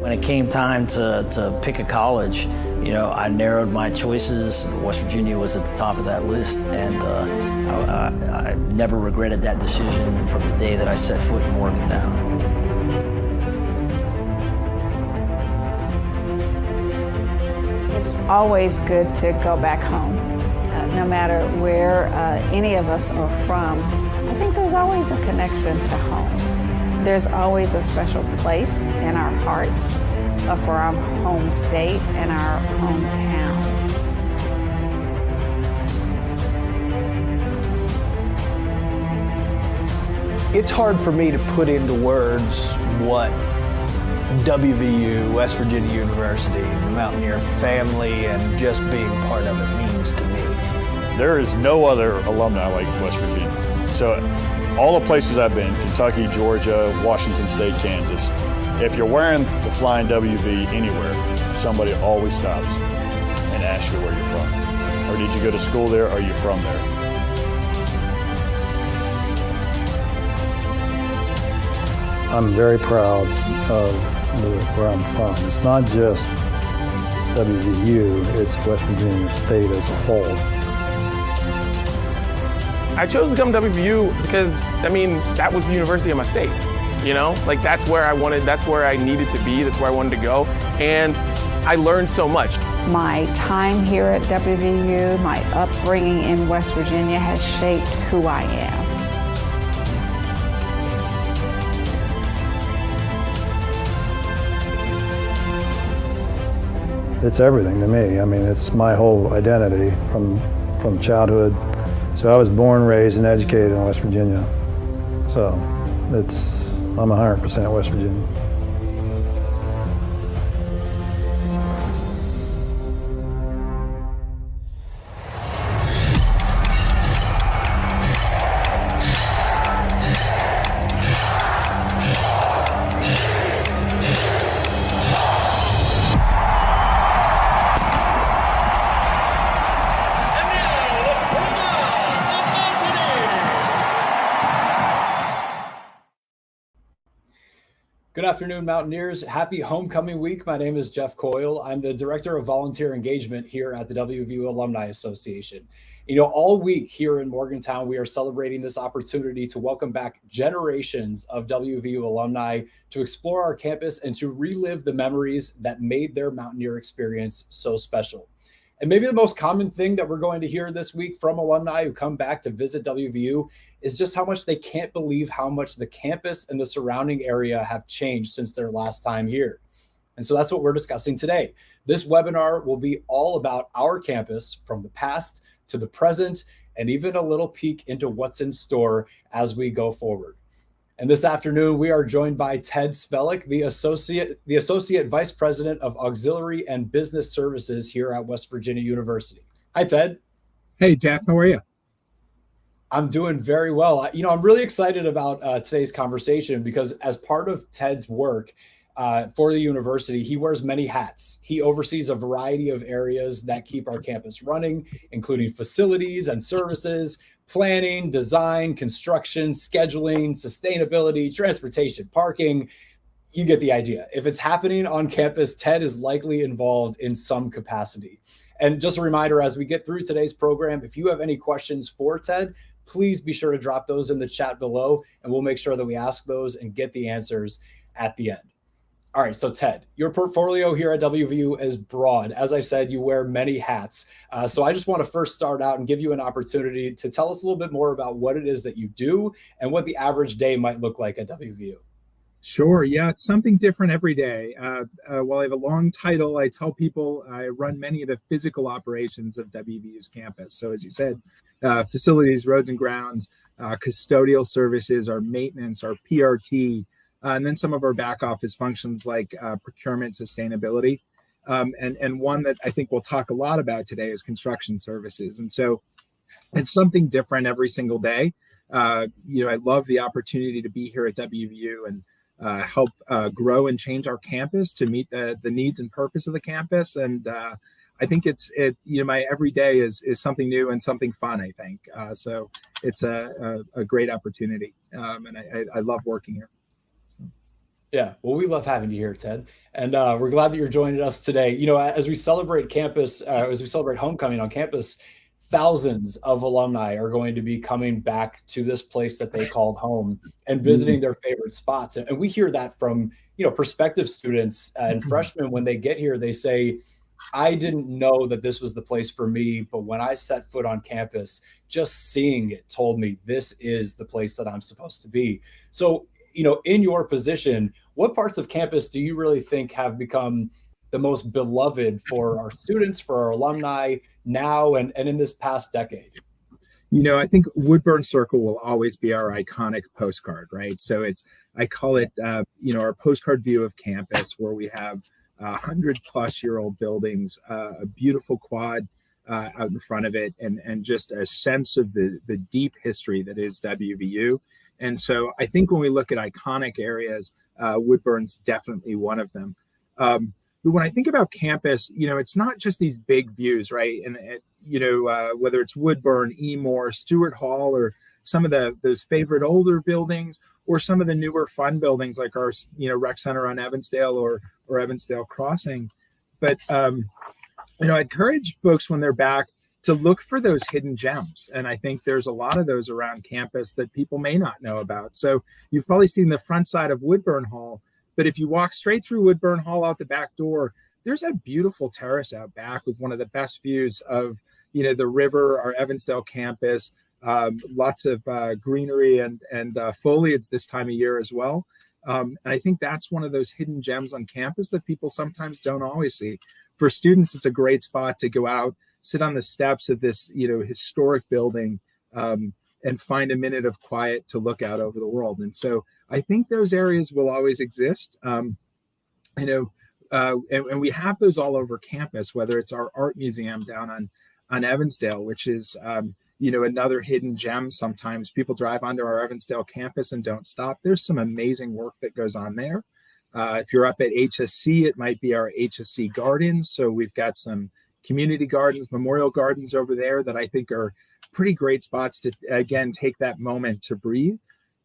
When it came time to pick a college, I narrowed my choices. West Virginia was at the top of that list, and I never regretted that decision from the day that I set foot in Morgantown. It's always good to go back home. No matter where any of us are from, I think there's always a connection to home. There's always a special place in our hearts for our home state and our hometown. It's hard for me to put into words what WVU, West Virginia University, the Mountaineer family, and just being part of it means to me. There is no other alumni like West Virginia. So all the places I've been, Kentucky, Georgia, Washington State, Kansas, if you're wearing the flying WV anywhere, somebody always stops and asks you where you're from. Or did you go to school there, or are you from there? I'm very proud of where I'm from. It's not just WVU, it's West Virginia State as a whole. I chose to come to WVU because, that was the university of my state. That's where I wanted, that's where I needed to be, that's where I wanted to go. And I learned so much. My time here at WVU, my upbringing in West Virginia has shaped who I am. It's everything to me. It's my whole identity from childhood. So I was born, raised, and educated in West Virginia. So I'm 100% West Virginia. Good afternoon, Mountaineers. Happy Homecoming Week. My name is Jeff Coyle. I'm the Director of Volunteer Engagement here at the WVU Alumni Association. All week here in Morgantown, we are celebrating this opportunity to welcome back generations of WVU alumni to explore our campus and to relive the memories that made their Mountaineer experience so special. And maybe the most common thing that we're going to hear this week from alumni who come back to visit WVU is just how much they can't believe how much the campus and the surrounding area have changed since their last time here. And so that's what we're discussing today. This webinar will be all about our campus from the past to the present, and even a little peek into what's in store as we go forward. And this afternoon, we are joined by Ted Svehlik, the Associate Vice President of Auxiliary and Business Services here at West Virginia University. Hi, Ted. Hey, Jeff. How are you? I'm doing very well. I'm really excited about today's conversation because as part of Ted's work for the university, he wears many hats. He oversees a variety of areas that keep our campus running, including facilities and services, planning, design, construction, scheduling, sustainability, transportation, parking. You get the idea. If it's happening on campus, Ted is likely involved in some capacity. And just a reminder, as we get through today's program, if you have any questions for Ted, please be sure to drop those in the chat below, and we'll make sure that we ask those and get the answers at the end. All right, so Ted, your portfolio here at WVU is broad. As I said, you wear many hats. So I just want to first start out and give you an opportunity to tell us a little bit more about what it is that you do and what the average day might look like at WVU. Sure. Yeah, it's something different every day. While I have a long title, I tell people I run many of the physical operations of WVU's campus. So as you said, facilities, roads and grounds, custodial services, our maintenance, our PRT, and then some of our back office functions like procurement, sustainability. And one that I think we'll talk a lot about today is construction services. And so it's something different every single day. I love the opportunity to be here at WVU and help grow and change our campus to meet the needs and purpose of the campus. And I think my every day is something new and something fun, I think. So it's a great opportunity. And I love working here. Yeah, well, we love having you here, Ted, and we're glad that you're joining us today. As we celebrate as we celebrate homecoming on campus, thousands of alumni are going to be coming back to this place that they called home and visiting their favorite spots. And we hear that from prospective students and freshmen when they get here. They say, I didn't know that this was the place for me, but when I set foot on campus, just seeing it told me this is the place that I'm supposed to be. So, in your position, what parts of campus do you really think have become the most beloved for our students, for our alumni now and in this past decade? I think Woodburn Circle will always be our iconic postcard, right? So I call it, our postcard view of campus, where we have 100-plus-year-old buildings, a beautiful quad out in front of it, and just a sense of the deep history that is WVU. And so I think when we look at iconic areas, Woodburn's definitely one of them. But when I think about campus, it's not just these big views, right? And whether it's Woodburn, Moore, Stewart Hall, or some of those favorite older buildings, or some of the newer fun buildings like our rec center on Evansdale or Evansdale Crossing. But I encourage folks when they're back to look for those hidden gems. And I think there's a lot of those around campus that people may not know about. So you've probably seen the front side of Woodburn Hall, but if you walk straight through Woodburn Hall out the back door, there's a beautiful terrace out back with one of the best views of, the river, our Evansdale campus, lots of greenery and foliage this time of year as well. And I think that's one of those hidden gems on campus that people sometimes don't always see. For students, it's a great spot to go out, sit on the steps of this, historic building, and find a minute of quiet to look out over the world. And so I think those areas will always exist. And we have those all over campus, whether it's our art museum down on Evansdale, which is, another hidden gem. Sometimes people drive onto our Evansdale campus and don't stop. There's some amazing work that goes on there. If you're up at HSC, it might be our HSC gardens. So we've got some community gardens, memorial gardens over there that I think are pretty great spots to, again, take that moment to breathe.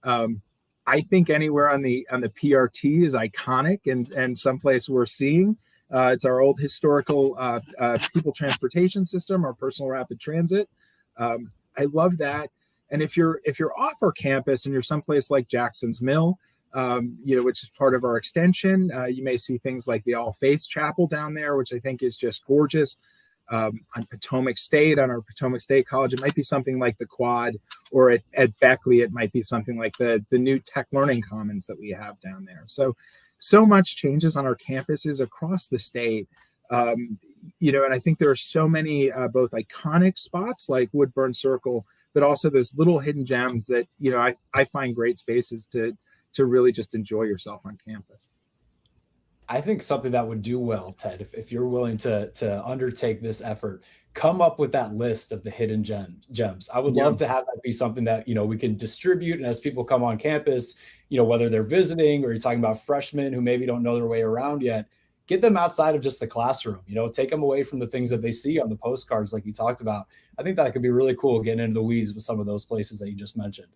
I think anywhere on the PRT is iconic and someplace we're seeing. It's our old historical people transportation system, our personal rapid transit. I love that. And if you're off our campus and you're someplace like Jackson's Mill, which is part of our extension, you may see things like the All Faiths Chapel down there, which I think is just gorgeous. On Potomac State, on our Potomac State College, it might be something like the Quad, or at Beckley, it might be something like the new Tech Learning Commons that we have down there. So much changes on our campuses across the state. And I think there are so many both iconic spots like Woodburn Circle, but also those little hidden gems that, I find great spaces to really just enjoy yourself on campus. I think something that would do well, Ted, if you're willing to undertake this effort, come up with that list of the hidden gems. I would love to have that be something that, we can distribute. And as people come on campus, whether they're visiting or you're talking about freshmen who maybe don't know their way around yet, get them outside of just the classroom, take them away from the things that they see on the postcards like you talked about. I think that could be really cool getting into the weeds with some of those places that you just mentioned.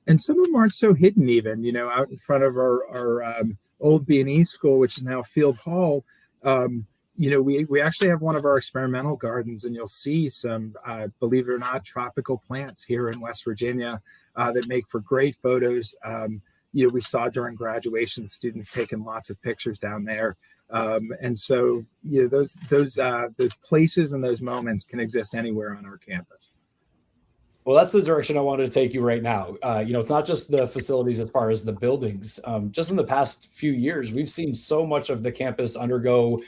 And some of them aren't so hidden even, out in front of our old B&E school, which is now Field Hall. We actually have one of our experimental gardens, and you'll see some, believe it or not, tropical plants here in West Virginia that make for great photos. We saw during graduation, students taking lots of pictures down there. And so, those places and those moments can exist anywhere on our campus. Well, that's the direction I wanted to take you right now. It's not just the facilities as far as the buildings. Just in the past few years, we've seen so much of the campus undergo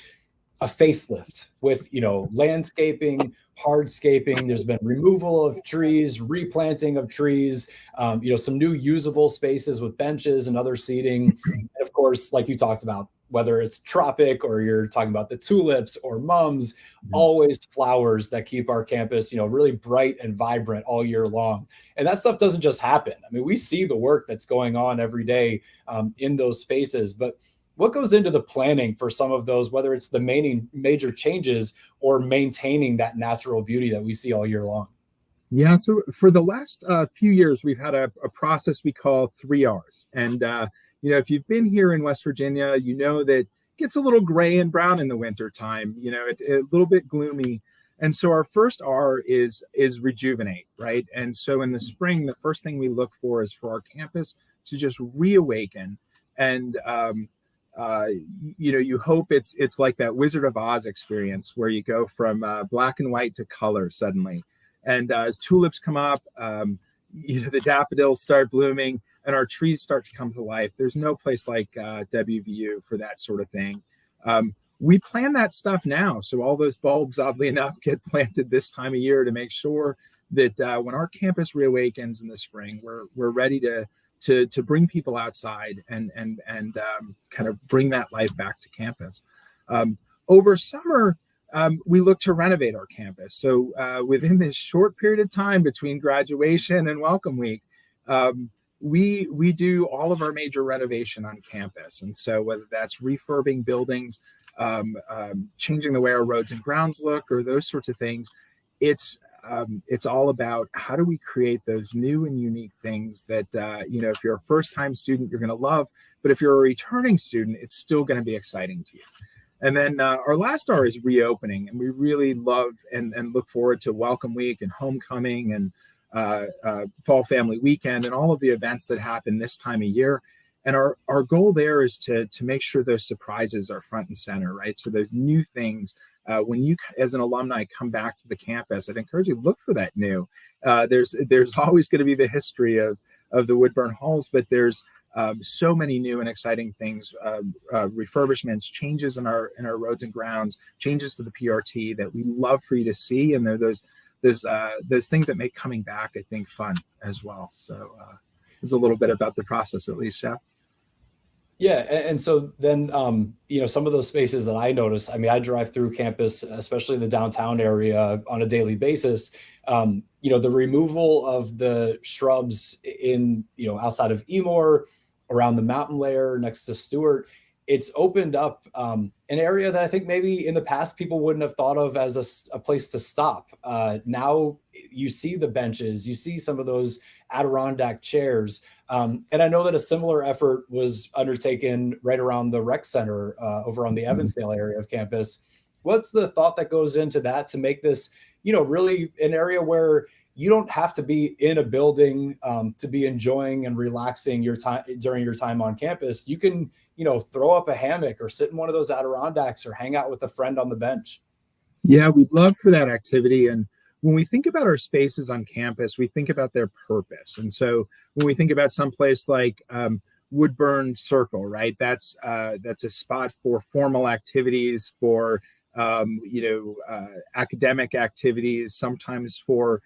a facelift with, landscaping, hardscaping. There's been removal of trees, replanting of trees, some new usable spaces with benches and other seating. And of course, like you talked about, whether it's tropic or you're talking about the tulips or mums, always flowers that keep our campus, really bright and vibrant all year long. And that stuff doesn't just happen. I mean, we see the work that's going on every day in those spaces, but what goes into the planning for some of those, whether it's the major changes or maintaining that natural beauty that we see all year long? Yeah, so for the last few years, we've had a process we call 3 Rs. And if you've been here in West Virginia, you know that it gets a little gray and brown in the winter time, it's a little bit gloomy. And so our first R is rejuvenate, right? And so in the spring, the first thing we look for is for our campus to just reawaken. And you hope it's like that Wizard of Oz experience where you go from black and white to color suddenly. And as tulips come up, the daffodils start blooming and our trees start to come to life. There's no place like WVU for that sort of thing. We plan that stuff now. So all those bulbs, oddly enough, get planted this time of year to make sure that when our campus reawakens in the spring, we're ready to bring people outside and kind of bring that life back to campus. Over summer, we look to renovate our campus. So within this short period of time between graduation and welcome week, we do all of our major renovation on campus. And so whether that's refurbing buildings, changing the way our roads and grounds look, or those sorts of things, it's all about how do we create those new and unique things that, if you're a first-time student, you're going to love, but if you're a returning student, it's still going to be exciting to you. And then our last R is reopening, and we really love and look forward to Welcome Week and Homecoming and Fall Family Weekend and all of the events that happen this time of year. And our goal there is to make sure those surprises are front and center, right? So those new things, when you as an alumni come back to the campus, I'd encourage you to look for that new. There's always going to be the history of the Woodburn halls, but there's so many new and exciting things, refurbishments, changes in our roads and grounds, changes to the PRT that we love for you to see. And there are those things that make coming back, I think, fun as well. So it's a little bit about the process, at least, Jeff. Yeah, and so then, some of those spaces that I notice, I drive through campus, especially the downtown area on a daily basis. The removal of the shrubs in, outside of Emor, around the mountain layer next to Stewart, it's opened up an area that I think maybe in the past people wouldn't have thought of as a place to stop. Now you see the benches, you see some of those Adirondack chairs. And I know that a similar effort was undertaken right around the rec center over on the Evansdale area of campus. What's the thought that goes into that to make this, really an area where you don't have to be in a building to be enjoying and relaxing your time during your time on campus? You can, throw up a hammock or sit in one of those Adirondacks or hang out with a friend on the bench. Yeah, we'd love for that activity. And when we think about our spaces on campus, we think about their purpose. And so when we think about someplace like Woodburn Circle, right, that's a spot for formal activities, for academic activities, sometimes for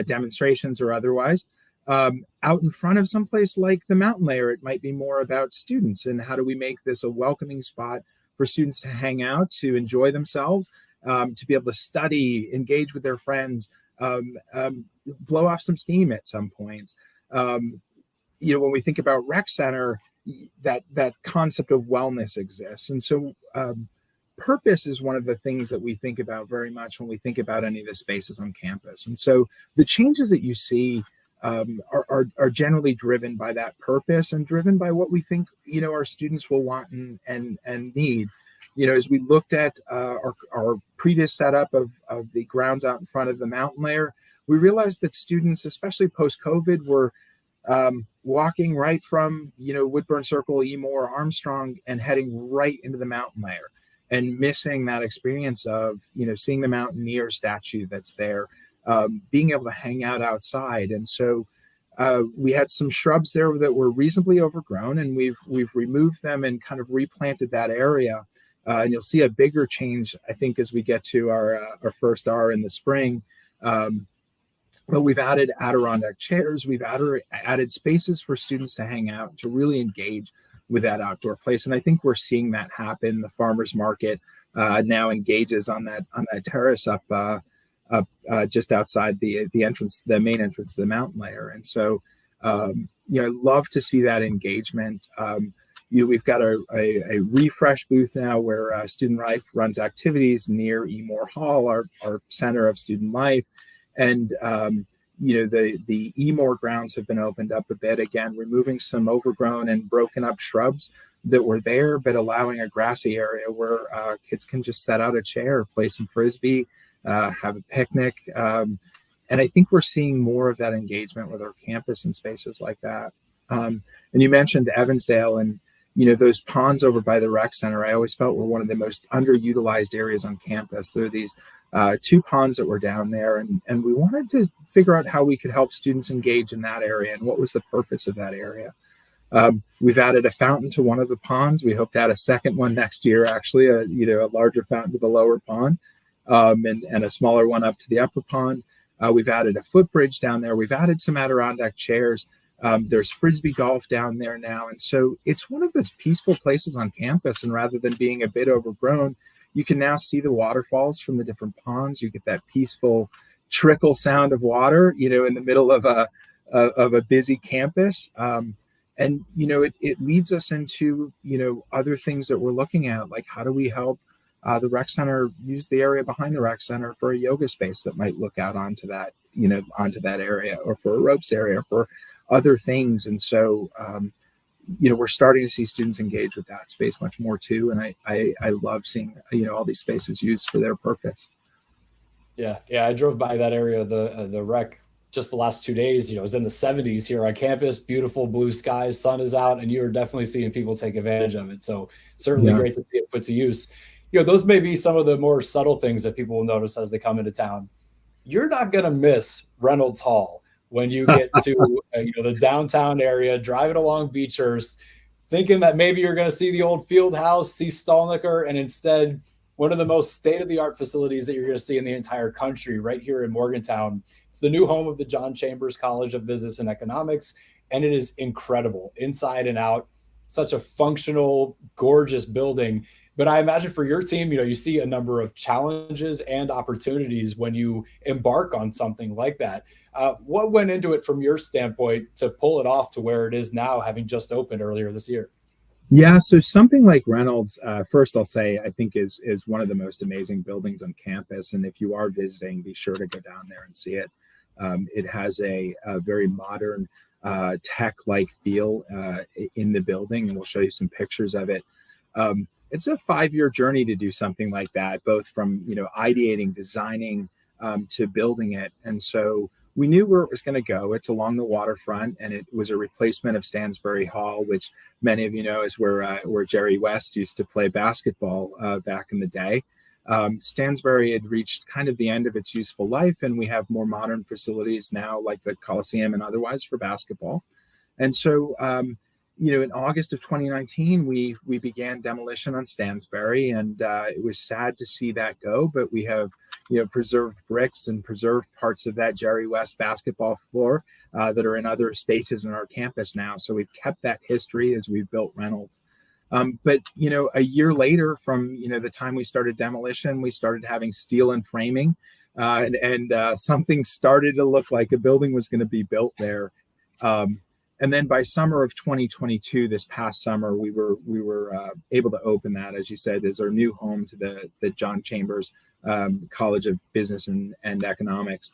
demonstrations or otherwise. Out in front of someplace like the mountain layer, it might be more about students and how do we make this a welcoming spot for students to hang out, to enjoy themselves, to be able to study, engage with their friends, blow off some steam at some points. When we think about rec center, that concept of wellness exists. And so purpose is one of the things that we think about very much when we think about any of the spaces on campus. And so the changes that you see are generally driven by that purpose and driven by what we think, our students will want and need. As we looked at our previous setup of the grounds out in front of the mountain layer, we realized that students, especially post-COVID, were walking right from, Woodburn Circle, Emor, Armstrong, and heading right into the mountain layer and missing that experience of, seeing the Mountaineer statue that's there, being able to hang out outside. And so we had some shrubs there that were reasonably overgrown, and we've removed them and kind of replanted that area. And you'll see a bigger change, I think, as we get to our first R in the spring. But we've added Adirondack chairs. We've added spaces for students to hang out, to really engage with that outdoor place. And I think we're seeing that happen. The farmers market now engages on that terrace up just outside the entrance, the main entrance to the mountain layer. And so, I love to see that engagement. We've got a refresh booth now where Student Life runs activities near Emor Hall, our center of student life. And, The Emore grounds have been opened up a bit again, removing some overgrown and broken up shrubs that were there, but allowing a grassy area where kids can just set out a chair, play some frisbee, have a picnic. And I think we're seeing more of that engagement with our campus in spaces like that. And you mentioned Evansdale, and those ponds over by the rec center, I always felt were one of the most underutilized areas on campus. There are these 2 ponds that were down there, and we wanted to figure out how we could help students engage in that area and what was the purpose of that area. We've added a fountain to one of the ponds. We hope to add a second one next year, actually, a larger fountain to the lower pond, and a smaller one up to the upper pond. We've added a footbridge down there. We've added some Adirondack chairs. There's frisbee golf down there now. And so it's one of those peaceful places on campus. And rather than being a bit overgrown, you can now see the waterfalls from the different ponds. You get that peaceful trickle sound of water, in the middle of a busy campus. And it leads us into, other things that we're looking at, like how do we help the rec center use the area behind the rec center for a yoga space that might look out onto that, onto that area, or for a ropes area, for other things. And so, we're starting to see students engage with that space much more too. And I love seeing, all these spaces used for their purpose. Yeah. I drove by that area of the rec just the last 2 days. It was in the 70s here on campus, beautiful blue skies, sun is out, and you're definitely seeing people take advantage of it. So certainly great to see it put to use. Those may be some of the more subtle things that people will notice as they come into town. You're not going to miss Reynolds Hall when you get to the downtown area, driving along Beechhurst, thinking that maybe you're going to see the old field house, see Stallnaker, and instead one of the most state-of-the-art facilities that you're going to see in the entire country right here in Morgantown. It's the new home of the John Chambers College of Business and Economics, and it is incredible inside and out. Such a functional, gorgeous building. But I imagine for your team, you see a number of challenges and opportunities when you embark on something like that. What went into it from your standpoint to pull it off to where it is now, having just opened earlier this year? Yeah, so something like Reynolds, first I'll say, I think is one of the most amazing buildings on campus. And if you are visiting, be sure to go down there and see it. It has a very modern tech-like feel in the building, and we'll show you some pictures of it. It's a 5-year journey to do something like that, both from ideating, designing, to building it. And so we knew where it was going to go. It's along the waterfront, and it was a replacement of Stansbury Hall, which many of you know is where Jerry West used to play basketball back in the day. Stansbury had reached kind of the end of its useful life, and we have more modern facilities now, like the Coliseum and otherwise, for basketball. And so, in August of 2019, we began demolition on Stansbury, and it was sad to see that go, but we have preserved bricks and preserved parts of that Jerry West basketball floor that are in other spaces in our campus now. So we've kept that history as we've built Reynolds. But a year later from the time we started demolition, we started having steel and framing, and something started to look like a building was going to be built there. And then by summer of 2022, this past summer, we were able to open that, as you said, as our new home to the John Chambers College of Business and Economics.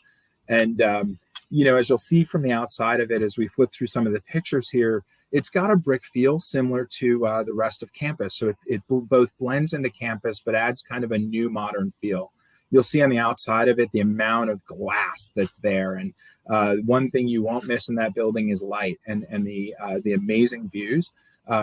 And as you'll see from the outside of it, as we flip through some of the pictures here, it's got a brick feel similar to the rest of campus. So it both blends into campus, but adds kind of a new modern feel. You'll see on the outside of it the amount of glass that's there. And one thing you won't miss in that building is light and the amazing views.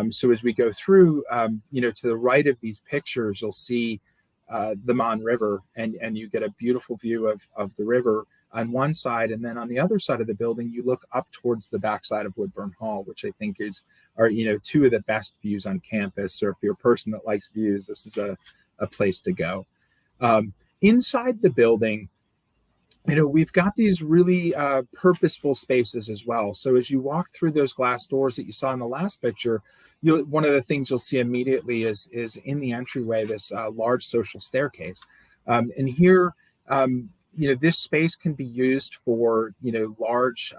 So as we go through, to the right of these pictures, you'll see the Mon River, and you get a beautiful view of the river on one side. And then on the other side of the building, you look up towards the backside of Woodburn Hall, which I think are two of the best views on campus. So if you're a person that likes views, this is a place to go. Inside the building, we've got these really purposeful spaces as well. So as you walk through those glass doors that you saw in the last picture, one of the things you'll see immediately is in the entryway this large social staircase. And here, this space can be used for large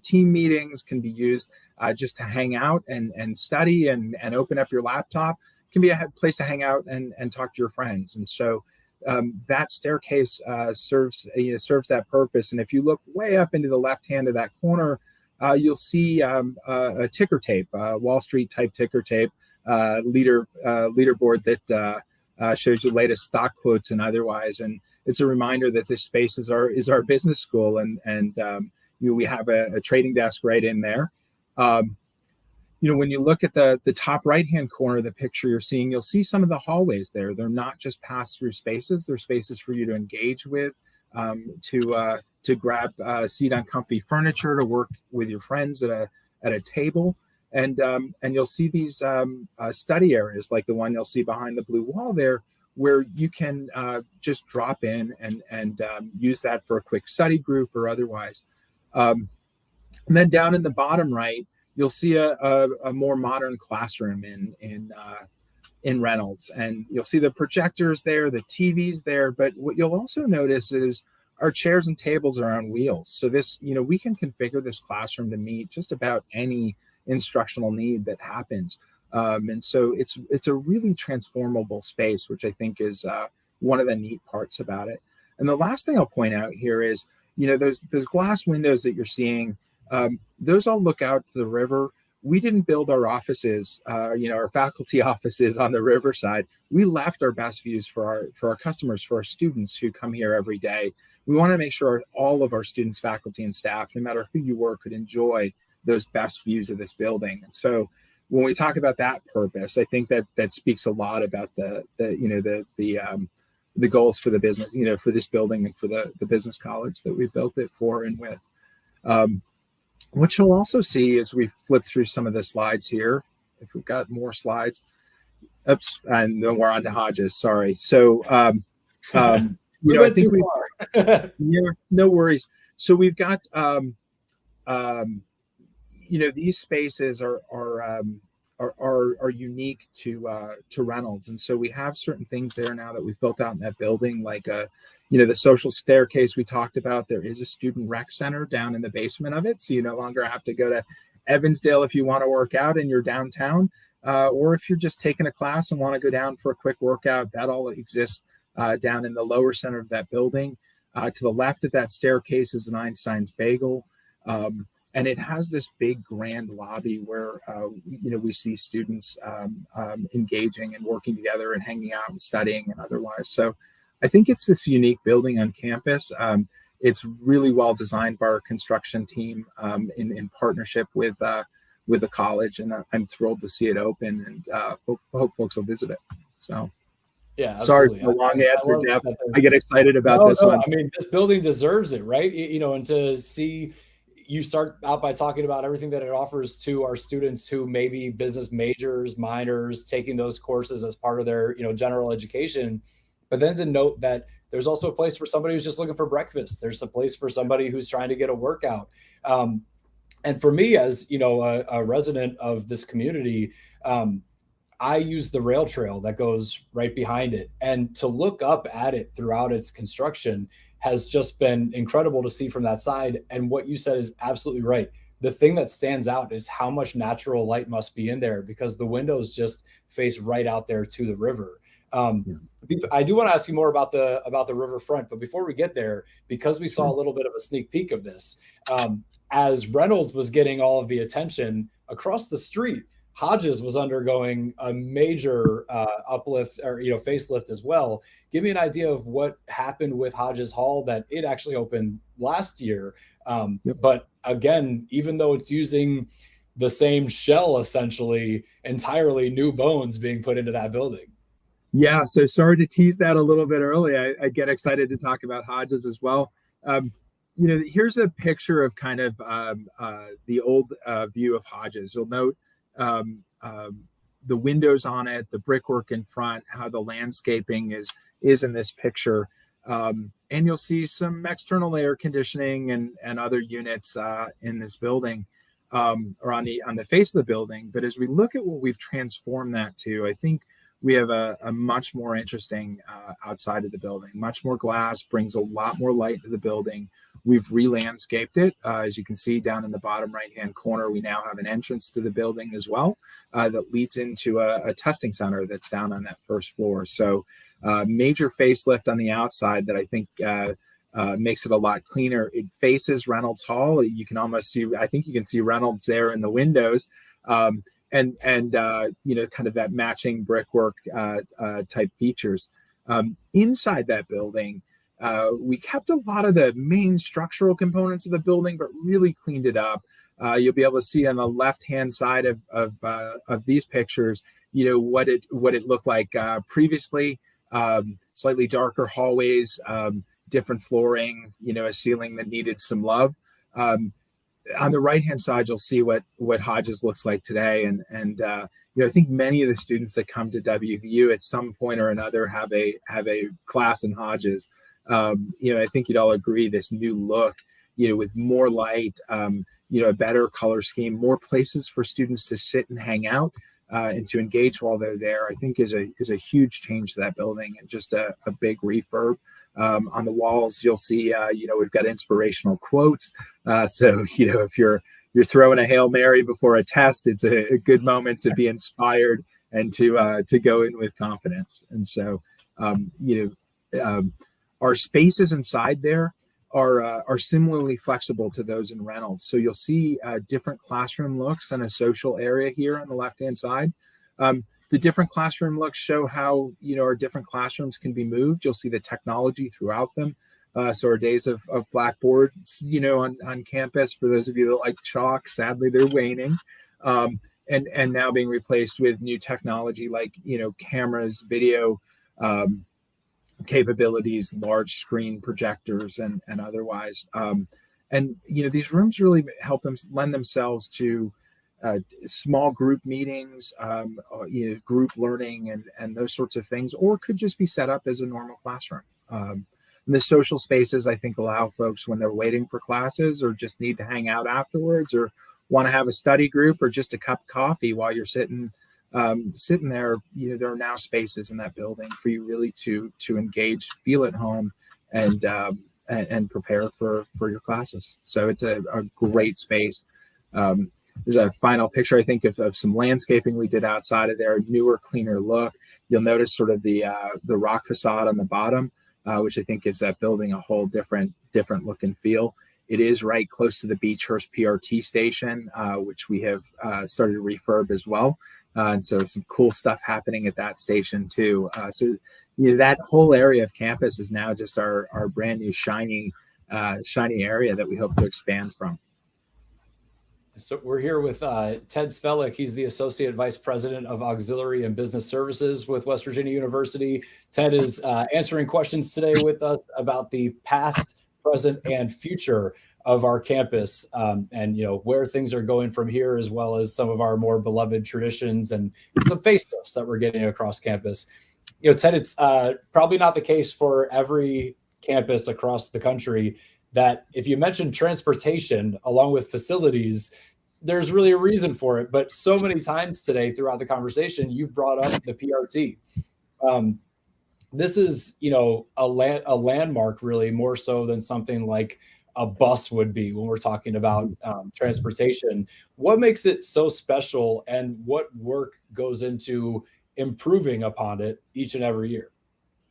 team meetings, can be used just to hang out and study and open up your laptop. It can be a place to hang out and talk to your friends. And so that staircase serves that purpose. And if you look way up into the left hand of that corner, you'll see a ticker tape, Wall Street type ticker tape, leaderboard that shows you latest stock quotes and otherwise. And it's a reminder that this space is our business school, and we have a trading desk right in there. When you look at the top right-hand corner of the picture you're seeing, you'll see some of the hallways there. They're not just pass-through spaces. They're spaces for you to engage with, to grab a seat on comfy furniture, to work with your friends at a table. And you'll see these study areas like the one you'll see behind the blue wall there, where you can just drop in and use that for a quick study group or otherwise. And then down in the bottom right, you'll see a more modern classroom in Reynolds, and you'll see the projectors there, the TVs there. But what you'll also notice is our chairs and tables are on wheels. So this, we can configure this classroom to meet just about any instructional need that happens. And so it's a really transformable space, which I think is one of the neat parts about it. And the last thing I'll point out here is, those glass windows that you're seeing, those all look out to the river. We didn't build our offices, our faculty offices on the riverside. We left our best views for our customers, for our students who come here every day. We want to make sure all of our students, faculty, and staff, no matter who you were, could enjoy those best views of this building. And so when we talk about that purpose, I think that speaks a lot about the goals for the business, for this building and for the business college that we built it for and with. What you'll also see as we flip through some of the slides here, if we've got more slides, oops, and then we're on to Hodges, sorry. So, I think no worries. So we've got, these spaces are unique to Reynolds, and so we have certain things there now that we've built out in that building, like the social staircase we talked about. There is a student rec center down in the basement of it, so you no longer have to go to Evansdale if you want to work out and you're downtown, or if you're just taking a class and want to go down for a quick workout. That all exists down in the lower center of that building. To the left of that staircase is an Einstein's Bagel. And it has this big grand lobby where, we see students engaging and working together and hanging out and studying and otherwise. So I think it's this unique building on campus. It's really well designed by our construction team in partnership with the college. And I'm thrilled to see it open, and hope folks will visit it. So. Yeah, absolutely. Sorry for the long answer, Jeff. I get excited about this one. I mean, this building deserves it, right? And to see you start out by talking about everything that it offers to our students who may be business majors, minors, taking those courses as part of their, general education. But then to note that there's also a place for somebody who's just looking for breakfast. There's a place for somebody who's trying to get a workout. And for me, as a resident of this community, I use the rail trail that goes right behind it. And to look up at it throughout its construction has just been incredible to see from that side. And what you said is absolutely right. The thing that stands out is how much natural light must be in there, because the windows just face right out there to the river. I do want to ask you more about the riverfront, but before we get there, because we saw a little bit of a sneak peek of this, as Reynolds was getting all of the attention across the street, Hodges was undergoing a major uplift or facelift as well. Give me an idea of what happened with Hodges Hall, that it actually opened last year. But again, even though it's using the same shell, essentially, entirely new bones being put into that building. Yeah, so sorry to tease that a little bit early. I get excited to talk about Hodges as well. Here's a picture of kind of the old view of Hodges. You'll note the windows on it, the brickwork in front, how the landscaping is in this picture. And you'll see some external air conditioning and other units in this building, or on the face of the building. But as we look at what we've transformed that to, I think we have a much more interesting outside of the building. Much more glass, brings a lot more light to the building. We've re-landscaped it. As you can see down in the bottom right-hand corner, we now have an entrance to the building as well that leads into a testing center that's down on that first floor. So major facelift on the outside that I think makes it a lot cleaner. It faces Reynolds Hall. You can almost see, I think you can see Reynolds there in the windows. And you know, kind of that matching brickwork type features. Inside that building, we kept a lot of the main structural components of the building, but really cleaned it up. You'll be able to see on the left-hand side of these pictures, you know, what it looked like previously. Slightly darker hallways, different flooring, you know, a ceiling that needed some love. On the right-hand side, you'll see what Hodges looks like today. And you know, I think many of the students that come to WVU at some point or another have a class in Hodges. You know, I think you'd all agree this new look, you know, with more light, you know, a better color scheme, more places for students to sit and hang out and to engage while they're there, I think is a huge change to that building, and just a big refurb. On the walls, you'll see, you know, we've got inspirational quotes. So, you know, if you're throwing a Hail Mary before a test, it's a good moment to be inspired and to go in with confidence. And so, you know, our spaces inside there are similarly flexible to those in Reynolds. So you'll see different classroom looks and a social area here on the left-hand side. The different classroom looks show how, you know, our different classrooms can be moved. You'll see the technology throughout them. So our days of blackboards, you know, on campus, for those of you that like chalk, sadly, they're waning. And now being replaced with new technology like, you know, cameras, video capabilities, large screen projectors, and otherwise. And, you know, these rooms really help them lend themselves to small group meetings, you know, group learning, and those sorts of things, or could just be set up as a normal classroom. And the social spaces, I think, allow folks when they're waiting for classes or just need to hang out afterwards, or want to have a study group or just a cup of coffee while you're sitting there. You know, there are now spaces in that building for you really to engage, feel at home, and prepare for your classes. So it's a great space. There's a final picture, I think, of some landscaping we did outside of there, newer, cleaner look. You'll notice sort of the rock facade on the bottom, which I think gives that building a whole different look and feel. It is right close to the Beechhurst PRT station, which we have started to refurb as well. And so some cool stuff happening at that station too. So, you know, that whole area of campus is now just our brand new shiny area that we hope to expand from. So we're here with Ted Svehlik. He's the Associate Vice President of Auxiliary and Business Services with West Virginia University. Ted is answering questions today with us about the past, present, and future of our campus, and, you know, where things are going from here, as well as some of our more beloved traditions and some facelifts that we're getting across campus. You know, Ted, it's probably not the case for every campus across the country that if you mention transportation along with facilities, there's really a reason for it. But so many times today throughout the conversation, you've brought up the PRT. This is, you know, a landmark, really, more so than something like a bus would be when we're talking about transportation. What makes it so special, and what work goes into improving upon it each and every year?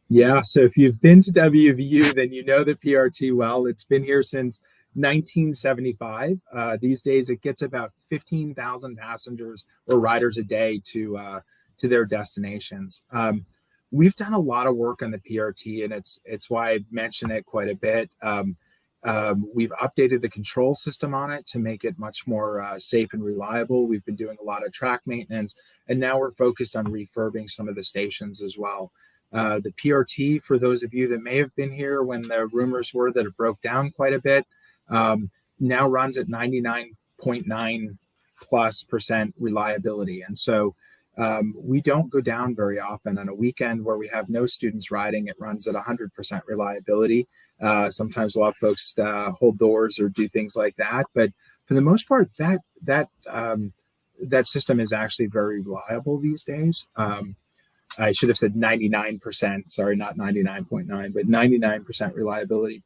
Yeah, so if you've been to WVU, then you know the PRT well. It's been here since 1975. These days, it gets about 15,000 passengers or riders a day to their destinations. We've done a lot of work on the PRT, and it's why I mention it quite a bit. We've updated the control system on it to make it much more safe and reliable. We've been doing a lot of track maintenance, and now we're focused on refurbing some of the stations as well. The PRT, for those of you that may have been here when the rumors were that it broke down quite a bit, now runs at 99.9+% reliability. And so we don't go down very often. On a weekend where we have no students riding, it runs at 100% reliability. Sometimes we'll have folks hold doors or do things like that. But for the most part, that system is actually very reliable these days. I should have said 99%. Sorry, not 99.9, but 99% reliability.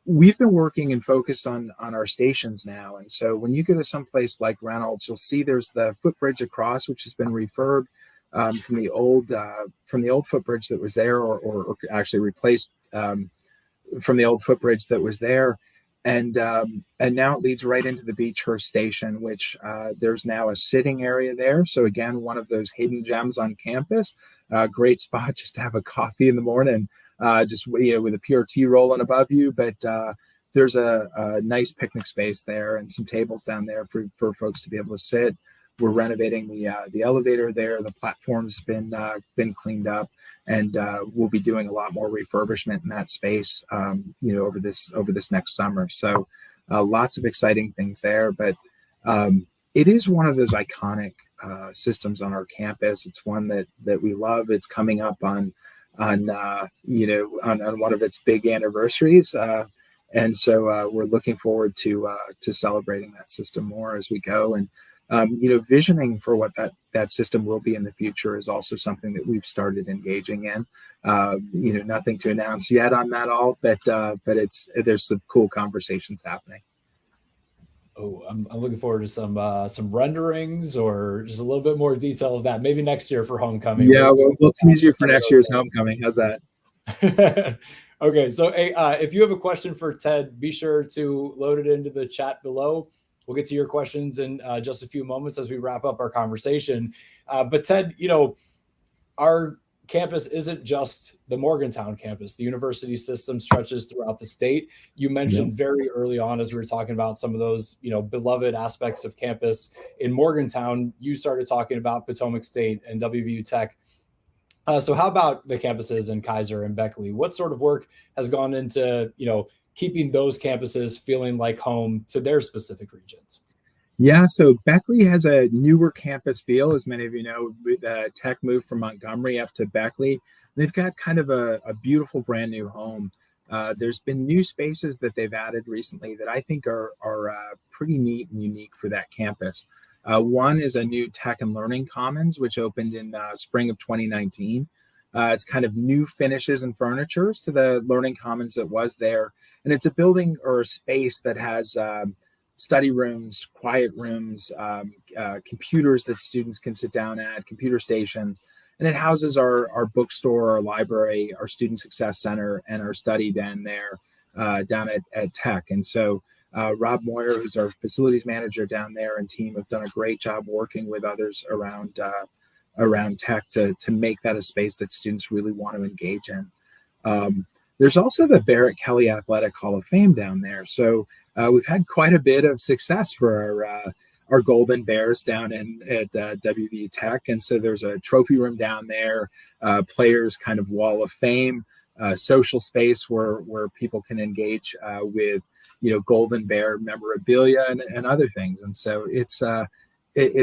We've been working and focused on our stations now, and so when you go to some place like Reynolds, you'll see there's the footbridge across, which has been refurbed from the old footbridge that was there, or actually replaced from the old footbridge that was there, and now it leads right into the Beechhurst station, which there's now a sitting area there. So again, one of those hidden gems on campus. Great spot just to have a coffee in the morning. Just with a PRT rolling above you, but there's a nice picnic space there and some tables down there for folks to be able to sit. We're renovating the elevator there. The platform's been cleaned up, and we'll be doing a lot more refurbishment in that space, over this next summer. So lots of exciting things there, but it is one of those iconic systems on our campus. It's one that we love. It's coming up on one of its big anniversaries, and so we're looking forward to celebrating that system more as we go. And visioning for what that system will be in the future is also something that we've started engaging in. Nothing to announce yet on that all, but there's some cool conversations happening. Oh, I'm looking forward to some renderings or just a little bit more detail of that. Maybe next year for homecoming. Yeah, we'll tease you for next year's homecoming. How's that? Okay, so if you have a question for Ted, be sure to load it into the chat below. We'll get to your questions in just a few moments as we wrap up our conversation. But Ted, our campus isn't just the Morgantown campus. The university system stretches throughout the state. You mentioned very early on, as we were talking about some of those, beloved aspects of campus in Morgantown, you started talking about Potomac State and WVU Tech. So how about the campuses in Kaiser and Beckley? What sort of work has gone into, keeping those campuses feeling like home to their specific regions? Yeah, so Beckley has a newer campus feel. As many of you know, Tech moved from Montgomery up to Beckley. They've got kind of a beautiful brand new home. There's been new spaces that they've added recently that I think are pretty neat and unique for that campus. One is a new Tech and Learning Commons, which opened in spring of 2019. It's kind of new finishes and furnitures to the Learning Commons that was there. And it's a building or a space that has study rooms, quiet rooms, computers that students can sit down at, computer stations. And it houses our bookstore, our library, our student success center, and our study den there down at Tech. And so Rob Moyer, who's our facilities manager down there, and team have done a great job working with others around Tech to make that a space that students really want to engage in. There's also the Barrett Kelly Athletic Hall of Fame down there. So we've had quite a bit of success for our Golden Bears down at WVU Tech. And so there's a trophy room down there, players kind of wall of fame, social space where people can engage with, Golden Bear memorabilia and other things. And so it's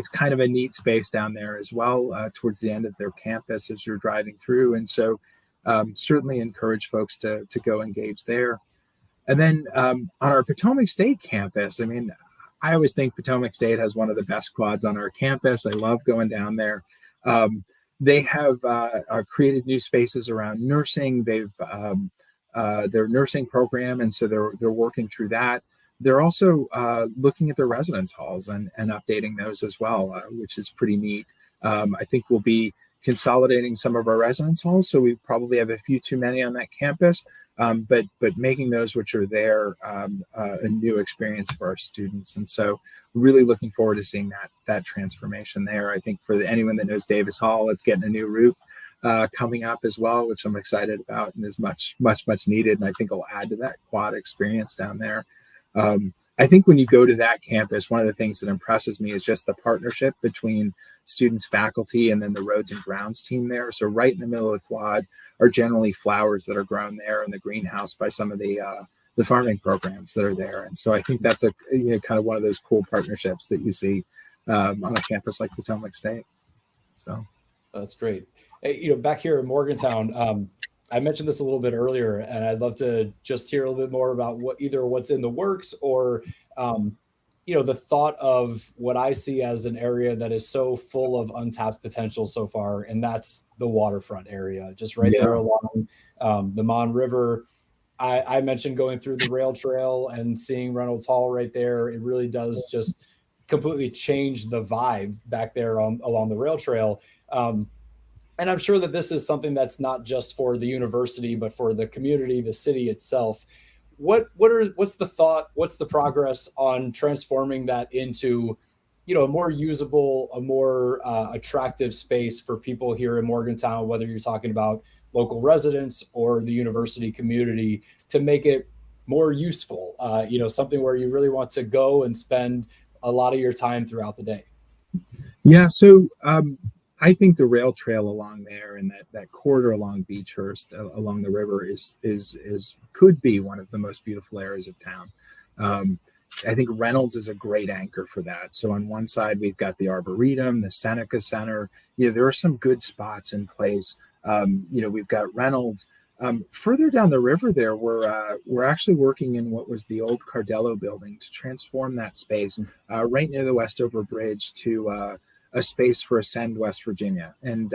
kind of a neat space down there as well towards the end of their campus as you're driving through. And so certainly encourage folks to go engage there. And then on our Potomac State campus, I always think Potomac State has one of the best quads on our campus. I love going down there. They have created new spaces around nursing. They've their nursing program, and so they're working through that. They're also looking at their residence halls and updating those as well, which is pretty neat. I think we'll be consolidating some of our residence halls, so we probably have a few too many on that campus, but making those which are there a new experience for our students. And so really looking forward to seeing that transformation there. I think for anyone that knows Davis Hall, it's getting a new roof coming up as well, which I'm excited about and is much needed, and I think will add to that quad experience down there. I think when you go to that campus, one of the things that impresses me is just the partnership between students, faculty, and then the roads and grounds team there. So right in the middle of the quad are generally flowers that are grown there in the greenhouse by some of the farming programs that are there. And so I think that's a kind of one of those cool partnerships that you see on a campus like Potomac State. So that's great. Hey, back here in Morgantown, I mentioned this a little bit earlier, and I'd love to just hear a little bit more about what's in the works or, the thought of what I see as an area that is so full of untapped potential so far, and that's the waterfront area, just right there along the Mon River. I mentioned going through the rail trail and seeing Reynolds Hall right there. It really does just completely change the vibe back there along the rail trail. And I'm sure that this is something that's not just for the university, but for the community, the city itself. What's the thought? What's the progress on transforming that into, a more usable, a more attractive space for people here in Morgantown, whether you're talking about local residents or the university community, to make it more useful, something where you really want to go and spend a lot of your time throughout the day? Yeah, so I think the rail trail along there and that corridor along Beechhurst along the river is could be one of the most beautiful areas of town. I think Reynolds is a great anchor for that. So on one side we've got the Arboretum, the Seneca Center. There are some good spots in place. We've got Reynolds. Further down the river there, we're actually working in what was the old Cardello building to transform that space right near the Westover Bridge to a space for Ascend West Virginia. And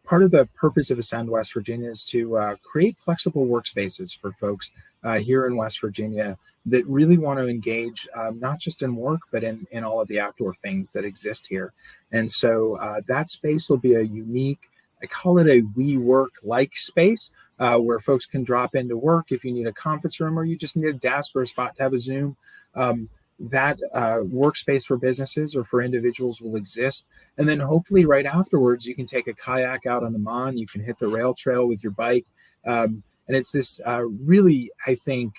part of the purpose of Ascend West Virginia is to create flexible workspaces for folks here in West Virginia that really want to engage not just in work, but in all of the outdoor things that exist here. And so that space will be a unique, I call it a WeWork-like space where folks can drop into work if you need a conference room or you just need a desk or a spot to have a Zoom. That workspace for businesses or for individuals will exist. And then hopefully right afterwards, you can take a kayak out on the Mon, you can hit the rail trail with your bike. And it's this really, I think,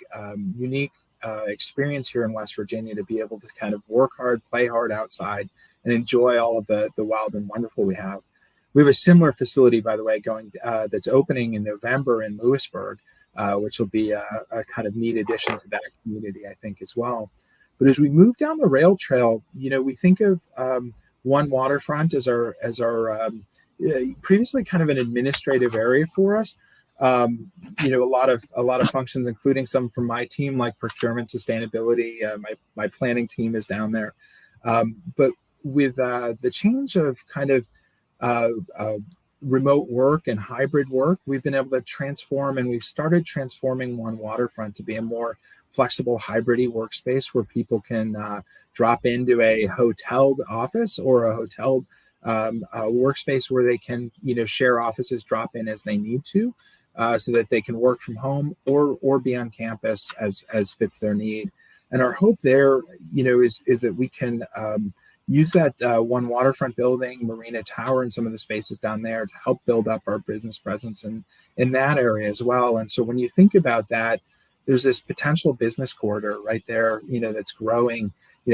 unique experience here in West Virginia to be able to kind of work hard, play hard outside, and enjoy all of the wild and wonderful we have. We have a similar facility, by the way, that's opening in November in Lewisburg, which will be a kind of neat addition to that community, I think, as well. But as we move down the rail trail, we think of One Waterfront as our previously kind of an administrative area for us. A lot of functions, including some from my team, like procurement, sustainability. My planning team is down there. But with the change of kind of remote work and hybrid work, we've been able to transform, and we've started transforming One Waterfront to be a more flexible hybrid workspace where people can drop into a hoteled office or a hoteled workspace where they can share offices, drop in as they need to, so that they can work from home or be on campus as fits their need. And our hope there is that we can use that One Waterfront building, Marina Tower, and some of the spaces down there to help build up our business presence in that area as well. And so when you think about that, there's this potential business corridor right there, that's growing,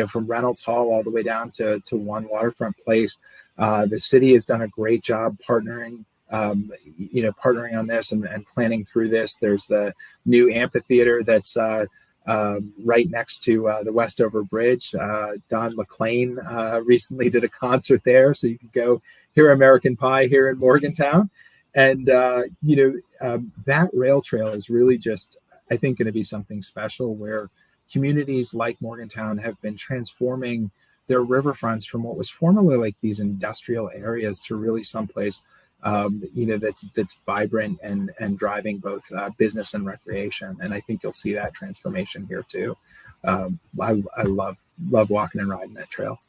from Reynolds Hall all the way down to One Waterfront Place. The city has done a great job partnering on this and planning through this. There's the new amphitheater that's right next to the Westover Bridge. Don McLean recently did a concert there, so you can go hear American Pie here in Morgantown. And that rail trail is really just, I think, going to be something special where communities like Morgantown have been transforming their riverfronts from what was formerly like these industrial areas to really someplace that's vibrant and driving both business and recreation. And I think you'll see that transformation here too. I love walking and riding that trail.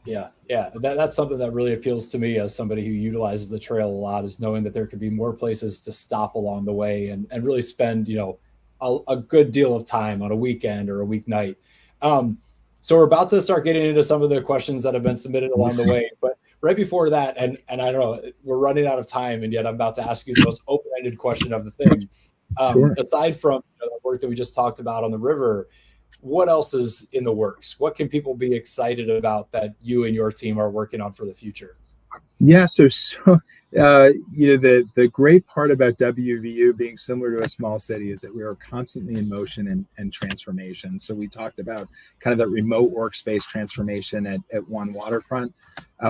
Yeah. That's something that really appeals to me as somebody who utilizes the trail a lot, is knowing that there could be more places to stop along the way and really spend, a good deal of time on a weekend or a weeknight. So we're about to start getting into some of the questions that have been submitted along the way, but right before that, and I don't know, we're running out of time, and yet I'm about to ask you the most open-ended question of the thing. Sure. Aside from the work that we just talked about on the river, what else is in the works? What can people be excited about that you and your team are working on for the future? Yeah, so the great part about WVU being similar to a small city is that we are constantly in motion and transformation. So we talked about kind of that remote workspace transformation at One Waterfront.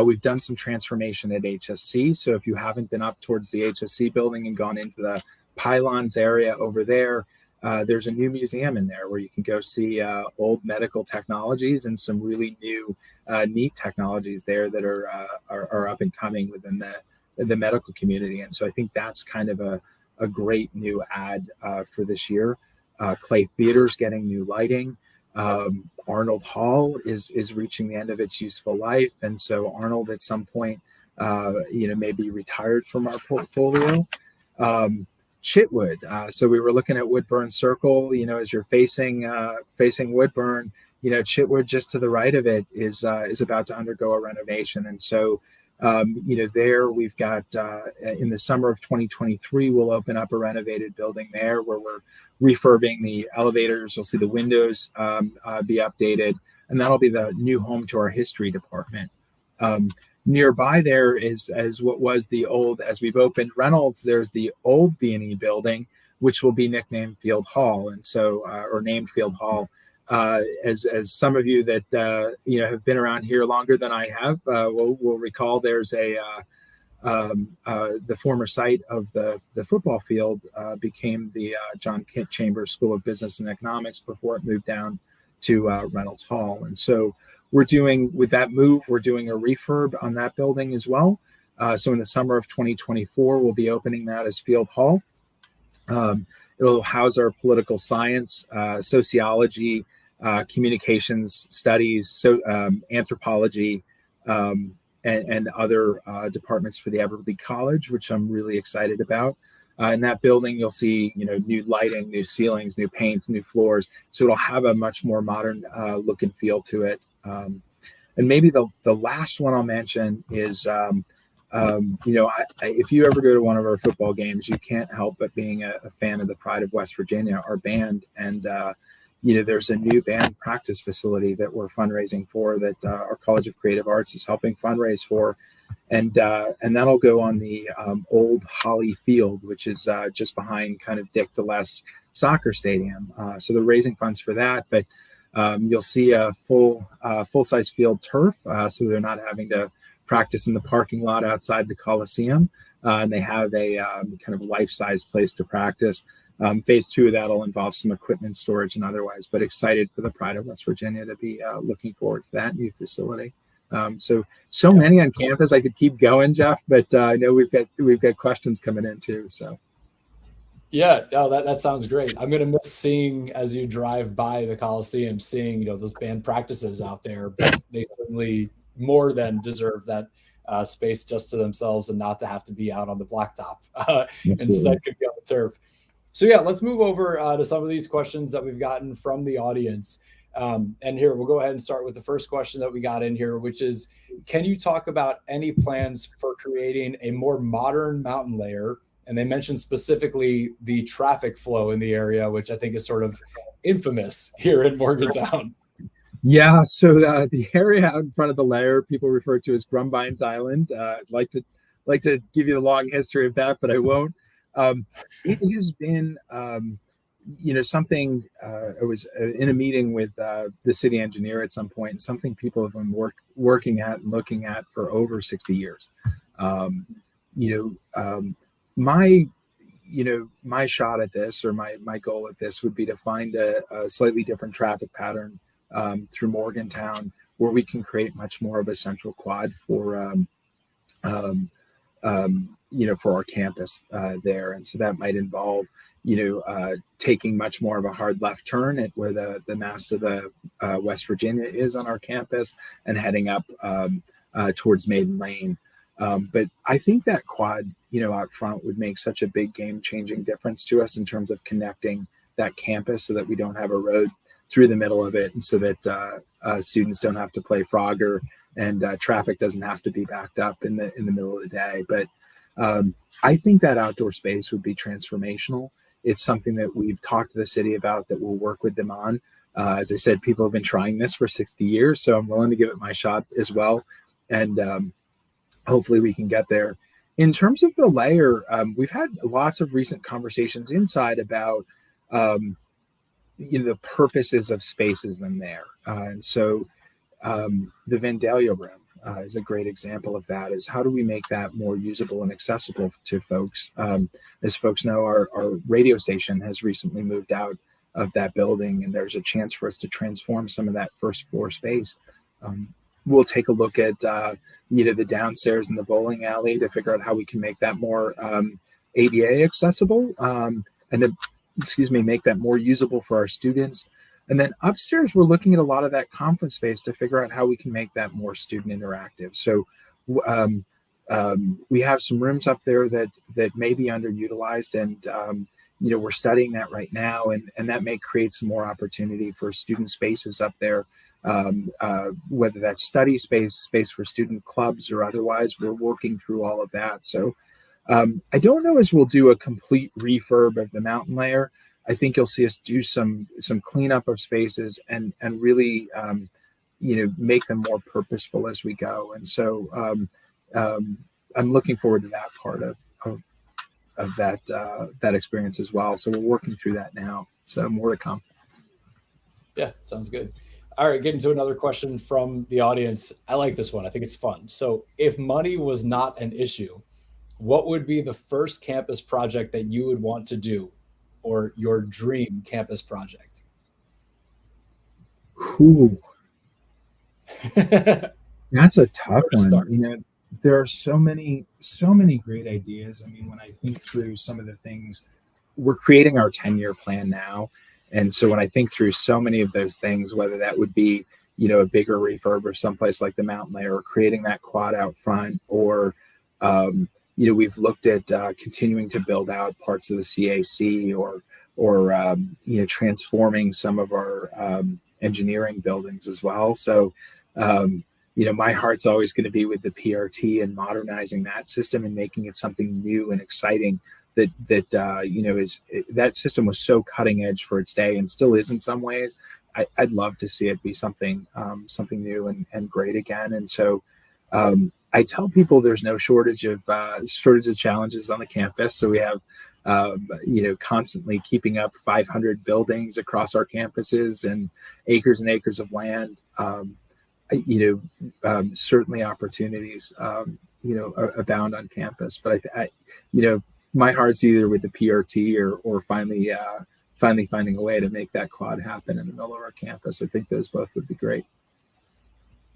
We've done some transformation at HSC. So if you haven't been up towards the HSC building and gone into the pylons area over there, there's a new museum in there where you can go see old medical technologies and some really new, neat technologies there that are up and coming within the medical community. And so I think that's kind of a great new add for this year. Clay Theater's getting new lighting. Arnold Hall is reaching the end of its useful life, and so Arnold at some point, may be retired from our portfolio. Chitwood. So we were looking at Woodburn Circle. As you're facing Woodburn, Chitwood just to the right of it is about to undergo a renovation, and so there we've got in the summer of 2023 we'll open up a renovated building there where we're refurbing the elevators. You'll see the windows be updated, and that'll be the new home to our history department. Nearby there is as what was the old, as we've opened Reynolds, there's the old B&E building, which will be nicknamed Field Hall, and so or named Field Hall. As some of you that have been around here longer than I have will recall, there's the former site of the football field became the John Kent Chambers School of Business and Economics before it moved down to Reynolds Hall, and so we're doing a refurb on that building as well. So in the summer of 2024, we'll be opening that as Field Hall. It'll house our political science, sociology, communications studies, anthropology, and other departments for the Everly College, which I'm really excited about. In that building, you'll see, new lighting, new ceilings, new paints, new floors. So it'll have a much more modern look and feel to it. And maybe the last one I'll mention is, if you ever go to one of our football games, you can't help but being a fan of the Pride of West Virginia, our band. And, there's a new band practice facility that we're fundraising for that our College of Creative Arts is helping fundraise for. And that'll go on the old Holly Field, which is just behind kind of Dick DeLess soccer stadium. So they're raising funds for that, but you'll see a full-size field turf, so they're not having to practice in the parking lot outside the Coliseum, and they have a kind of life-size place to practice. Phase 2 of that will involve some equipment storage and otherwise, but excited for the Pride of West Virginia to be looking forward to that new facility. So many on campus. I could keep going, Jeff, but I know we've got questions coming in too. So. Yeah, no, that sounds great. I'm going to miss seeing, as you drive by the Coliseum, seeing, those band practices out there, but they certainly more than deserve that space just to themselves and not to have to be out on the blacktop. Instead could be on the turf. So yeah, let's move over to some of these questions that we've gotten from the audience. And here, we'll go ahead and start with the first question that we got in here, which is, can you talk about any plans for creating a more modern mountain layer? And they mentioned specifically the traffic flow in the area, which I think is sort of infamous here in Morgantown. Yeah, so the area out in front of the layer, people refer to as Grumbines Island. I'd like to give you the long history of that, but I won't. It has been, something. I was in a meeting with the city engineer at some point, and something people have been working at and looking at for over 60 years. My shot at this, or my goal at this, would be to find a slightly different traffic pattern through Morgantown, where we can create much more of a central quad for for our campus there. And so that might involve, taking much more of a hard left turn at where the mass of the West Virginia is on our campus and heading up towards Maiden Lane. But I think that quad, out front would make such a big game-changing difference to us in terms of connecting that campus so that we don't have a road through the middle of it, and so that students don't have to play Frogger and traffic doesn't have to be backed up in the middle of the day. But I think that outdoor space would be transformational. It's something that we've talked to the city about, that we'll work with them on. As I said, people have been trying this for 60 years, so I'm willing to give it my shot as well. And hopefully we can get there. In terms of the layer, we've had lots of recent conversations inside about the purposes of spaces in there. And so the Vandalia room, is a great example of that. Is how do we make that more usable and accessible to folks? As folks know, our radio station has recently moved out of that building, and there's a chance for us to transform some of that first floor space. We'll take a look at the downstairs in the bowling alley to figure out how we can make that more ADA accessible, and make that more usable for our students. And then upstairs, we're looking at a lot of that conference space to figure out how we can make that more student interactive. So we have some rooms up there that may be underutilized, and we're studying that right now, and that may create some more opportunity for student spaces up there, whether that's study space for student clubs or otherwise. We're working through all of that. So I don't know as we'll do a complete refurb of the mountain layer. I think you'll see us do some cleanup of spaces and really make them more purposeful as we go. And so I'm looking forward to that part of that experience as well. So we're working through that now. So more to come. Yeah, sounds good. All right, getting to another question from the audience. I like this one. I think it's fun. So if money was not an issue, what would be the first campus project that you would want to do, or your dream campus project? Ooh. That's a tough one. There are so many great ideas. I mean, when I think through some of the things, we're creating our 10-year plan now. And so when I think through so many of those things, whether that would be, a bigger refurb of someplace like the mountain layer, or creating that quad out front, or, we've looked at continuing to build out parts of the CAC, or transforming some of our engineering buildings as well. So, my heart's always going to be with the PRT and modernizing that system and making it something new and exciting. That system was so cutting edge for its day and still is in some ways. I'd love to see it be something new and great again. And so I tell people there's no shortage of challenges on the campus. So we have constantly keeping up 500 buildings across our campuses and acres of land. Certainly opportunities abound on campus. But my heart's either with the PRT or finally finding a way to make that quad happen in the middle of our campus. I think those both would be great.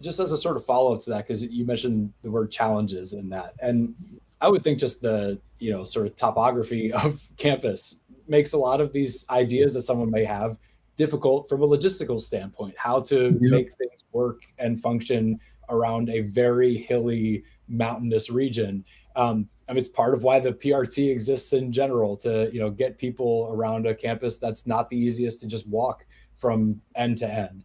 Just as a sort of follow-up to that, because you mentioned the word challenges in that, and I would think just the sort of topography of campus makes a lot of these ideas that someone may have difficult from a logistical standpoint, how to make things work and function around a very hilly, mountainous region. It's part of why the PRT exists in general, to get people around a campus that's not the easiest to just walk from end to end.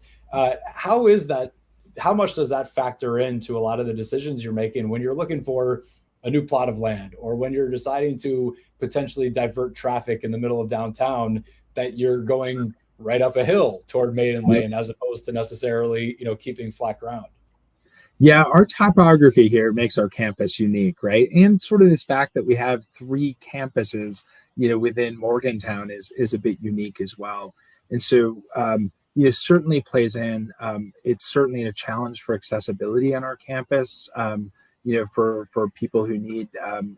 How much does that factor into a lot of the decisions you're making when you're looking for a new plot of land, or when you're deciding to potentially divert traffic in the middle of downtown, that you're going right up a hill toward Maiden Lane as opposed to necessarily, keeping flat ground? Yeah, our topography here makes our campus unique, right? And sort of this fact that we have 3 campuses, within Morgantown is a bit unique as well. And so, certainly plays in. It's certainly a challenge for accessibility on our campus, for people who need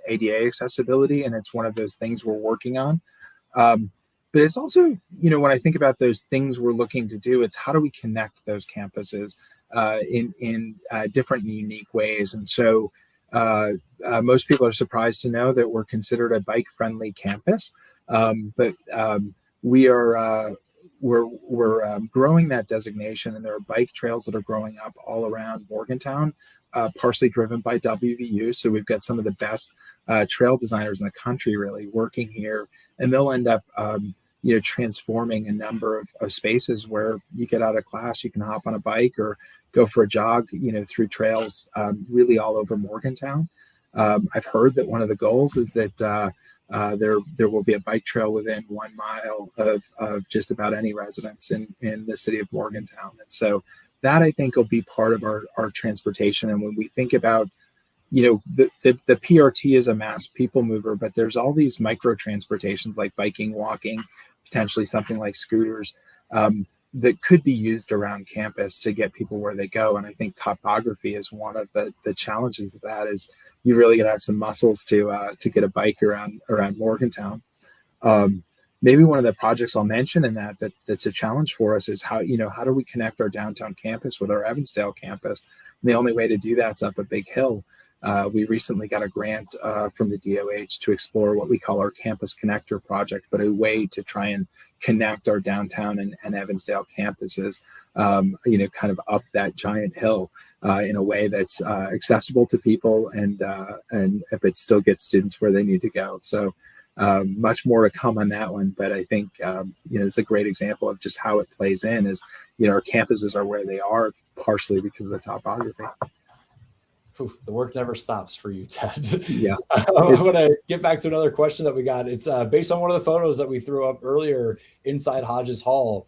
ADA accessibility. And it's one of those things we're working on. But it's also, when I think about those things we're looking to do, it's how do we connect those campuses in different and unique ways. And so most people are surprised to know that we're considered a bike-friendly campus, but we're growing that designation, and there are bike trails that are growing up all around Morgantown, partially driven by WVU. So we've got some of the best trail designers in the country really working here, and they'll end up transforming a number of spaces where you get out of class, you can hop on a bike or go for a jog, through trails really all over Morgantown. I've heard that one of the goals is that there will be a bike trail within 1 mile of just about any residence in the city of Morgantown. And so that, I think, will be part of our transportation. And when we think about, the PRT is a mass people mover, but there's all these micro transportations like biking, walking, potentially something like scooters. that could be used around campus to get people where they go. And I think topography is one of the challenges of that. Is you really got to have some muscles to get a bike around Morgantown. Maybe one of the projects I'll mention in that's a challenge for us is how do we connect our downtown campus with our Evansdale campus? And the only way to do that's up a big hill. We recently got a grant from the DOH to explore what we call our Campus Connector project, but a way to try and connect our downtown and Evansdale campuses, kind of up that giant hill in a way that's accessible to people and if it still gets students where they need to go. So much more to come on that one, but I think it's a great example of just how it plays in. Is our campuses are where they are partially because of the topography. The work never stops for you, Ted. Yeah. I want to get back to another question that we got. It's based on one of the photos that we threw up earlier inside Hodges Hall.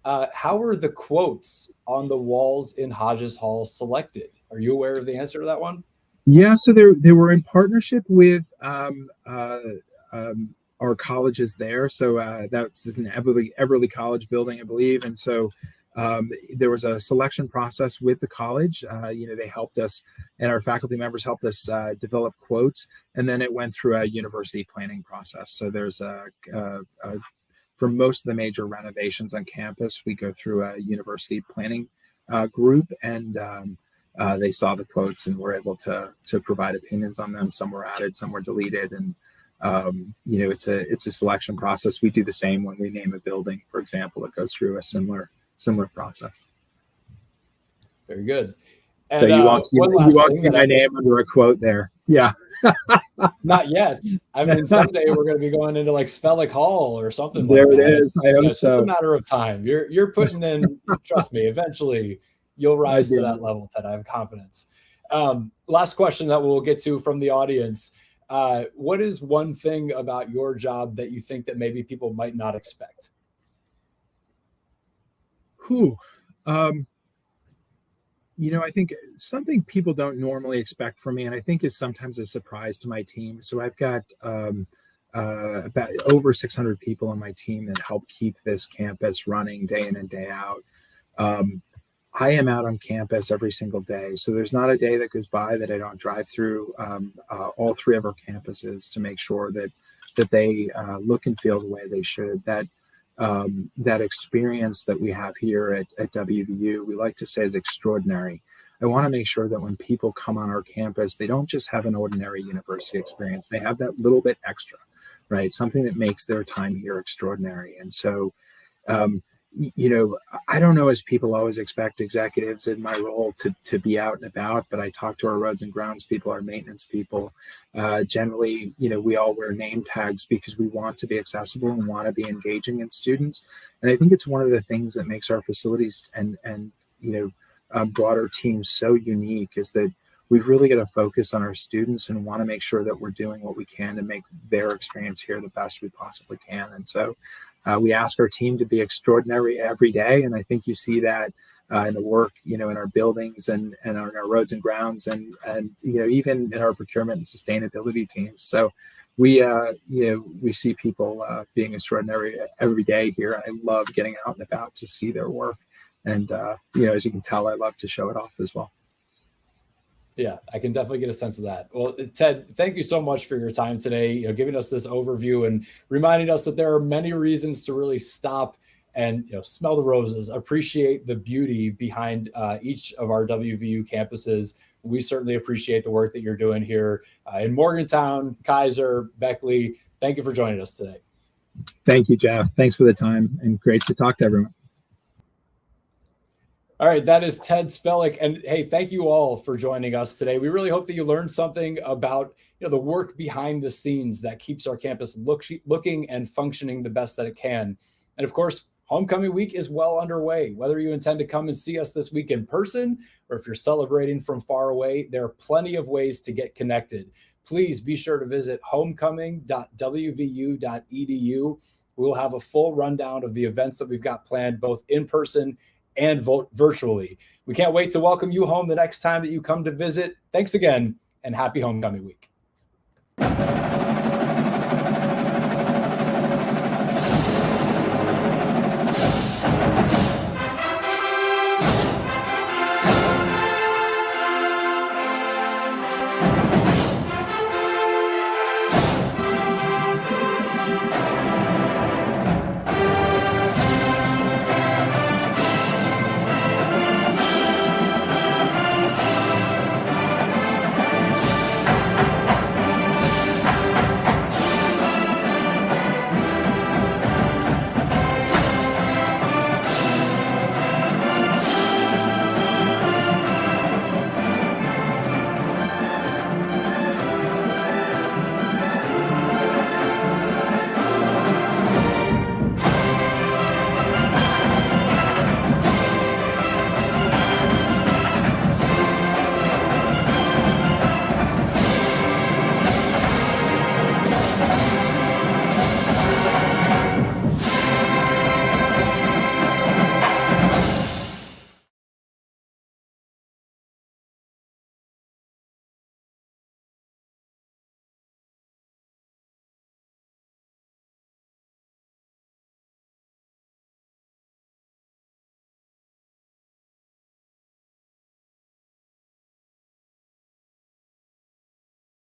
How were the quotes on the walls in Hodges Hall selected? Are you aware of the answer to that one? Yeah, so they were in partnership with our colleges there. So that's an Eberly College building, I believe. And so there was a selection process with the college. They helped us, and our faculty members helped us develop quotes, and then it went through a university planning process. So there's for most of the major renovations on campus, we go through a university planning group, and they saw the quotes and were able to provide opinions on them. Some were added, some were deleted, and it's a selection process. We do the same when we name a building, for example. It goes through a similar process. Very good. And so you won't see my name under a quote there. Yeah. Not yet. I mean, someday we're going to be going into like Svehlik Hall or something. There like it that. is. I hope it's just a matter of time. You're putting in. Trust me. Eventually, you'll rise to that level, Ted. I have confidence. Last question that we'll get to from the audience. What is one thing about your job that you think that maybe people might not expect? I think something people don't normally expect from me, and I think is sometimes a surprise to my team. So I've got about over 600 people on my team that help keep this campus running day in and day out. I am out on campus every single day. So there's not a day that goes by that I don't drive through all three of our campuses to make sure that they look and feel the way they should. That experience that we have here at WVU, we like to say is extraordinary. I want to make sure that when people come on our campus, they don't just have an ordinary university experience. They have that little bit extra, right? Something that makes their time here extraordinary. And so, I don't know, as people always expect executives in my role to be out and about, but I talk to our roads and grounds people, our maintenance people. Generally, we all wear name tags because we want to be accessible and want to be engaging in students. And I think it's one of the things that makes our facilities and broader teams so unique, is that we've really got to focus on our students and want to make sure that we're doing what we can to make their experience here the best we possibly can. And so we ask our team to be extraordinary every day. And I think you see that in the work, in our buildings and on our roads and grounds and even in our procurement and sustainability teams. So we see people being extraordinary every day here. And I love getting out and about to see their work. And, as you can tell, I love to show it off as well. Yeah, I can definitely get a sense of that. Well, Ted, thank you so much for your time today, giving us this overview and reminding us that there are many reasons to really stop and smell the roses, appreciate the beauty behind each of our WVU campuses. We certainly appreciate the work that you're doing here in Morgantown, Kaiser, Beckley. Thank you for joining us today. Thank you, Jeff. Thanks for the time, and great to talk to everyone. All right, that is Ted Svehlik. And hey, thank you all for joining us today. We really hope that you learned something about the work behind the scenes that keeps our campus looking and functioning the best that it can. And of course, homecoming week is well underway. Whether you intend to come and see us this week in person, or if you're celebrating from far away, there are plenty of ways to get connected. Please be sure to visit homecoming.wvu.edu. We'll have a full rundown of the events that we've got planned, both in person and virtually. We can't wait to welcome you home the next time that you come to visit. Thanks again, and happy homecoming week.